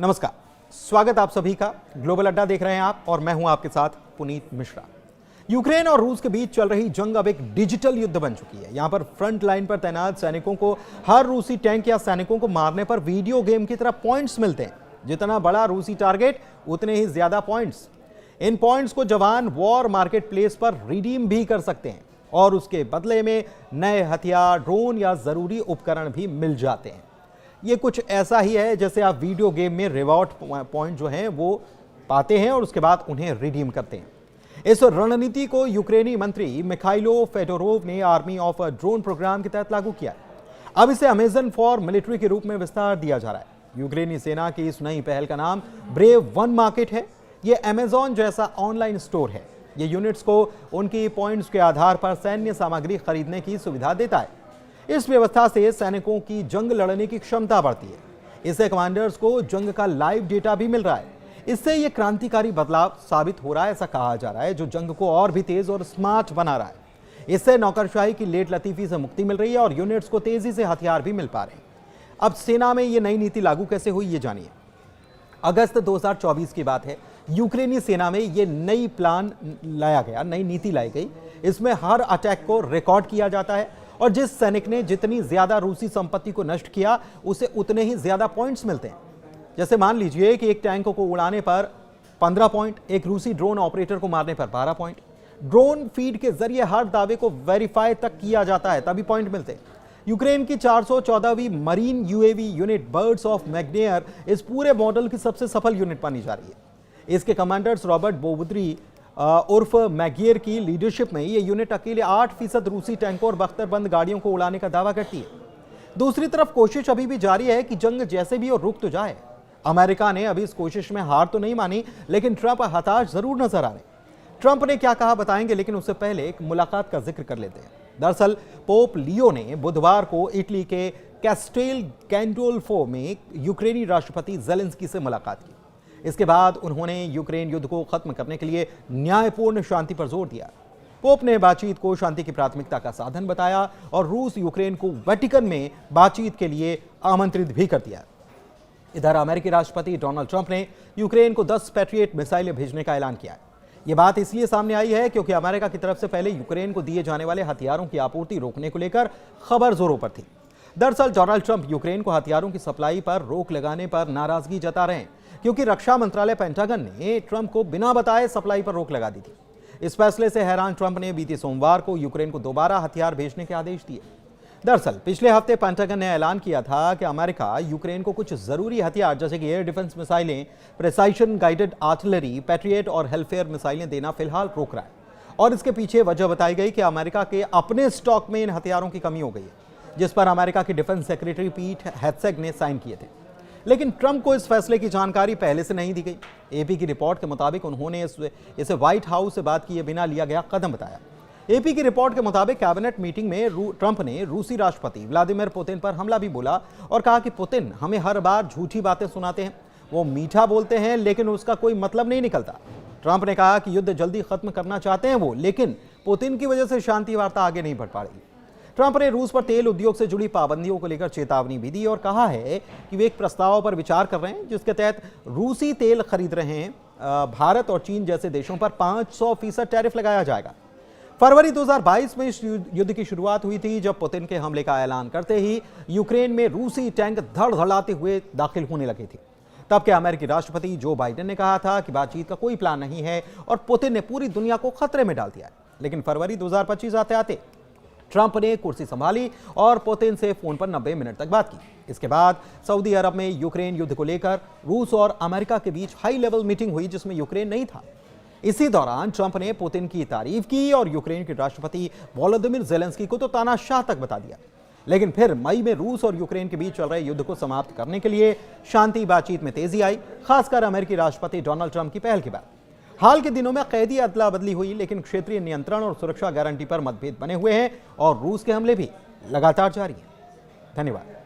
नमस्कार, स्वागत आप सभी का। ग्लोबल अड्डा देख रहे हैं आप और मैं हूं आपके साथ पुनीत मिश्रा। यूक्रेन और रूस के बीच चल रही जंग अब एक डिजिटल युद्ध बन चुकी है। यहां पर फ्रंट लाइन पर तैनात सैनिकों को हर रूसी टैंक या सैनिकों को मारने पर वीडियो गेम की तरह पॉइंट्स मिलते हैं। जितना बड़ा रूसी टारगेट उतने ही ज्यादा पॉइंट्स। इन पॉइंट्स को जवान वॉर मार्केट प्लेस पर रिडीम भी कर सकते हैं और उसके बदले में नए हथियार, ड्रोन या जरूरी उपकरण भी मिल जाते हैं। ये कुछ ऐसा ही है जैसे आप वीडियो गेम में रिवॉर्ड पॉइंट जो हैं वो पाते हैं और उसके बाद उन्हें रिडीम करते हैं। इस रणनीति को यूक्रेनी मंत्री मिखाइलो फेडोरोव ने आर्मी ऑफ ड्रोन प्रोग्राम के तहत लागू किया है। अब इसे अमेजन फॉर मिलिट्री के रूप में विस्तार दिया जा रहा है। यूक्रेनी सेना की इस नई पहल का नाम ब्रेव वन मार्केट है। ये अमेजॉन जैसा ऑनलाइन स्टोर है। ये यूनिट्स को उनकी पॉइंट्स के आधार पर सैन्य सामग्री खरीदने की सुविधा देता है। इस व्यवस्था से सैनिकों की जंग लड़ने की क्षमता बढ़ती है। इससे कमांडर्स को जंग का लाइव डेटा भी मिल रहा है। इससे यह क्रांतिकारी बदलाव साबित हो रहा है, ऐसा कहा जा रहा है, जो जंग को और भी तेज और स्मार्ट बना रहा है। इससे नौकरशाही की लेट लतीफी से मुक्ति मिल रही है और यूनिट्स को तेजी से हथियार भी मिल पा रहे हैं। अब सेना में यह नई नीति लागू कैसे हुई, ये जानिए। अगस्त 2024 की बात है। यूक्रेनी सेना में यह नई प्लान लाया गया, नई नीति लाई गई। इसमें हर अटैक को रिकॉर्ड किया जाता है और जिस सैनिक ने जितनी ज्यादा रूसी संपत्ति को नष्ट किया उसे उतने ही ज्यादा पॉइंट्स मिलते हैं। जैसे मान लीजिए कि एक टैंक को उड़ाने पर 15 पॉइंट, एक रूसी ड्रोन ऑपरेटर को मारने पर 12 पॉइंट। ड्रोन फीड के जरिए हर दावे को वेरीफाई तक किया जाता है, तभी पॉइंट मिलते हैं। यूक्रेन की 414वीं marine UAV unit birds of Magyar इस पूरे मॉडल की सबसे सफल यूनिट मानी जा रही है। इसके कमांडर्स रॉबर्ट बोवद्री उर्फ मैगियर की लीडरशिप में ये यूनिट अकेले 8% रूसी टैंकों और बख्तरबंद गाड़ियों को उड़ाने का दावा करती है। दूसरी तरफ कोशिश अभी भी जारी है कि जंग जैसे भी हो रुक तो जाए। अमेरिका ने अभी इस कोशिश में हार तो नहीं मानी, लेकिन ट्रंप हताश जरूर नजर आ रहे। ट्रंप ने क्या कहा बताएंगे, लेकिन उससे पहले एक मुलाकात का जिक्र कर लेते हैं। दरअसल पोप लियो ने बुधवार को इटली के कैस्टेल गैंडोल्फो में यूक्रेनी राष्ट्रपति ज़ेलेंस्की से मुलाकात की। इसके बाद उन्होंने यूक्रेन युद्ध को खत्म करने के लिए न्यायपूर्ण शांति पर जोर दिया। पोप ने बातचीत को शांति की प्राथमिकता का साधन बताया और रूस यूक्रेन को वेटिकन में बातचीत के लिए आमंत्रित भी कर दिया। इधर अमेरिकी राष्ट्रपति डोनाल्ड ट्रंप ने यूक्रेन को 10 पैट्रियट मिसाइलें भेजने का ऐलान किया है। यह बात इसलिए सामने आई है क्योंकि अमेरिका की तरफ से पहले यूक्रेन को दिए जाने वाले हथियारों की आपूर्ति रोकने को लेकर खबर जोरों पर थी। दरअसल डोनाल्ड ट्रंप यूक्रेन को हथियारों की सप्लाई पर रोक लगाने पर नाराजगी जता रहे हैं, क्योंकि रक्षा मंत्रालय पेंटागन ने ट्रंप को बिना बताए सप्लाई पर रोक लगा दी थी। इस फैसले से हैरान ट्रंप ने बीते सोमवार को यूक्रेन को दोबारा हथियार भेजने के आदेश दिए। दरअसल पिछले हफ्ते पेंटागन ने ऐलान किया था कि अमेरिका यूक्रेन को कुछ जरूरी हथियार जैसे कि एयर डिफेंस मिसाइलें, प्रिसाइशन गाइडेड आर्टिलरी, पैट्रियट और हेलफेयर मिसाइलें देना फिलहाल रोक रहा है। और इसके पीछे वजह बताई गई कि अमेरिका के अपने स्टॉक में इन हथियारों की कमी हो गई है, जिस पर अमेरिका के डिफेंस सेक्रेटरी पीट हेग्सेग ने साइन किए थे। लेकिन ट्रंप को इस फैसले की जानकारी पहले से नहीं दी गई। एपी की रिपोर्ट के मुताबिक उन्होंने इसे व्हाइट हाउस से बात किए बिना लिया गया कदम बताया। एपी की रिपोर्ट के मुताबिक कैबिनेट मीटिंग में ट्रंप ने रूसी राष्ट्रपति व्लादिमीर पुतिन पर हमला भी बोला और कहा कि पुतिन हमें हर बार झूठी बातें सुनाते हैं, वो मीठा बोलते हैं लेकिन उसका कोई मतलब नहीं निकलता। ट्रंप ने कहा कि युद्ध जल्दी खत्म करना चाहते हैं वो, लेकिन पुतिन की वजह से शांति वार्ता आगे नहीं बढ़ पा रही। ट्रंप ने रूस पर तेल उद्योग से जुड़ी पाबंदियों को लेकर चेतावनी भी दी और कहा है कि वे एक प्रस्ताव पर विचार कर रहे हैं जिसके तहत रूसी तेल खरीद रहे हैं भारत और चीन जैसे देशों पर 500% टैरिफ लगाया जाएगा। फरवरी 2022 में इस युद्ध की शुरुआत हुई थी, जब पुतिन के हमले का ऐलान करते ही यूक्रेन में रूसी टैंक धड़धड़ाते हुए दाखिल होने लगे थे। तब के अमेरिकी राष्ट्रपति जो बाइडेन ने कहा था कि बातचीत का कोई प्लान नहीं है और पुतिन ने पूरी दुनिया को खतरे में डाल दिया। लेकिन फरवरी 2025 आते आते ट्रंप ने कुर्सी संभाली और पुतिन से फोन पर 90 मिनट तक बात की। इसके बाद सऊदी अरब में यूक्रेन युद्ध को लेकर रूस और अमेरिका के बीच हाई लेवल मीटिंग हुई, जिसमें यूक्रेन नहीं था। इसी दौरान ट्रंप ने पुतिन की तारीफ की और यूक्रेन के राष्ट्रपति वोलोदिमीर ज़ेलेंस्की को तो तानाशाह तक बता दिया। लेकिन फिर मई में रूस और यूक्रेन के बीच चल रहे युद्ध को समाप्त करने के लिए शांति बातचीत में तेजी आई, खासकर अमेरिकी राष्ट्रपति डोनाल्ड ट्रंप की पहल के बाद। हाल के दिनों में कैदी अदला बदली हुई, लेकिन क्षेत्रीय नियंत्रण और सुरक्षा गारंटी पर मतभेद बने हुए हैं और रूस के हमले भी लगातार जारी हैं। धन्यवाद।